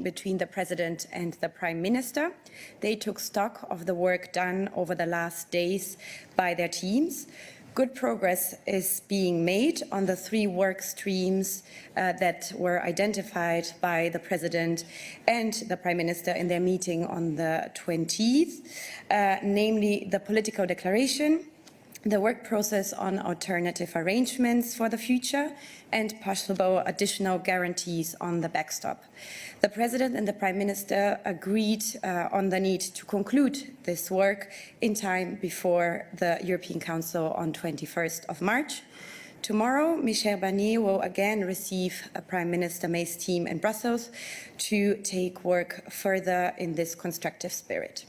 between the President and the Prime Minister. They took stock of the work done over the last days by their teams. Good progress is being made on the 3 work streams that were identified by the President and the Prime Minister in their meeting on the 20th, namely the political declaration, the work process on alternative arrangements for the future, and possible additional guarantees on the backstop. The President and the Prime Minister agreed on the need to conclude this work in time before the European Council on 21st of March. Tomorrow, Michel Barnier will again receive Prime Minister May's team in Brussels to take work further in this constructive spirit.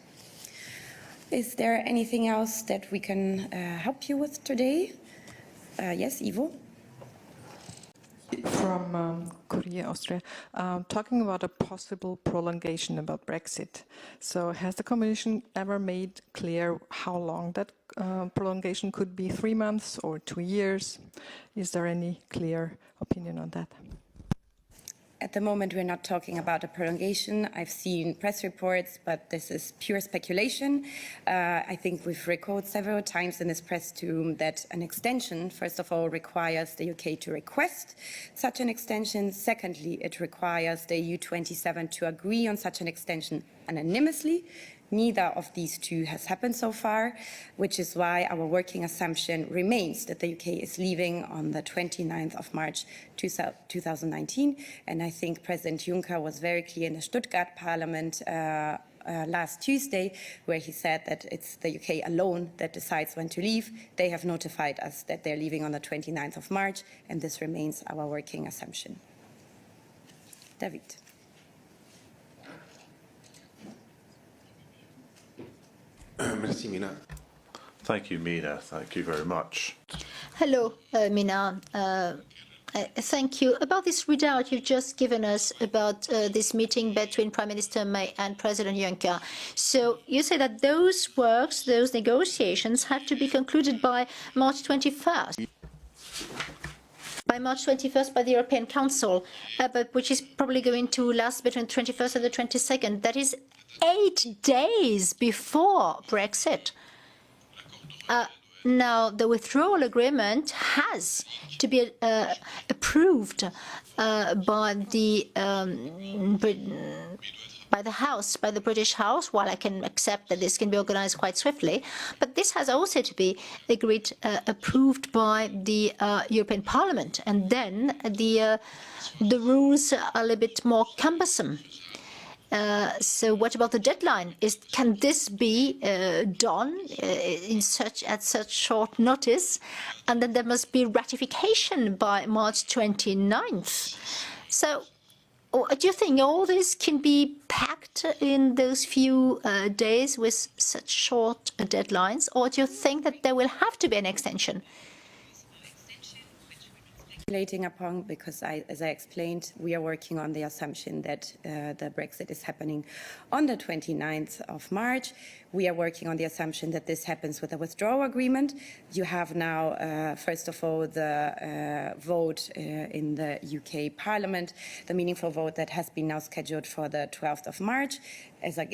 Is there anything else that we can help you with today? Yes, Ivo? From Korea, Austria, talking about a possible prolongation about Brexit. So has the Commission ever made clear how long that prolongation could be, 3 months or 2 years? Is there any clear opinion on that? At the moment, we're not talking about a prolongation. I've seen press reports, but this is pure speculation. I think we've recalled several times in this press room that an extension, first of all, requires the UK to request such an extension. Secondly, it requires the EU27 to agree on such an extension unanimously. Neither of these two has happened so far, which is why our working assumption remains that the UK is leaving on the 29th of March 2019. And I think President Juncker was very clear in the Stuttgart Parliament last Tuesday, where he said that it's the UK alone that decides when to leave. They have notified us that they're leaving on the 29th of March, and this remains our working assumption. David. Merci, Mina. Thank you, Mina. Thank you very much. Hello, Mina. Thank you. About this readout you've just given us about this meeting between Prime Minister May and President Juncker. So you say that those works, those negotiations have to be concluded by March 21st. By March 21st by the European Council, but which is probably going to last between the 21st and the 22nd. That is 8 days before Brexit. Now, the withdrawal agreement has to be approved by the House, by the British House, while I can accept that this can be organized quite swiftly. But this has also to be agreed, approved by the European Parliament. And then the rules are a little bit more cumbersome. So what about the deadline? Can this be done at such short notice? And then there must be ratification by March 29th. So do you think all this can be packed in those few days with such short deadlines? Or do you think that there will have to be an extension? Upon, because as I explained, we are working on the assumption that the Brexit is happening on the 29th of March. We are working on the assumption that this happens with a withdrawal agreement. You have now, first of all, the vote in the UK Parliament, the meaningful vote that has been now scheduled for the 12th of March.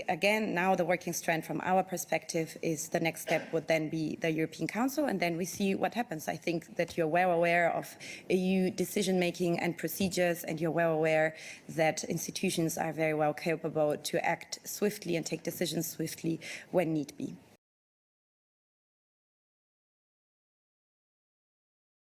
Again, now the working strand from our perspective is the next step would then be the European Council, and then we see what happens. I think that you're well aware of EU decision-making and procedures, and you're well aware that institutions are very well capable to act swiftly and take decisions swiftly when need be.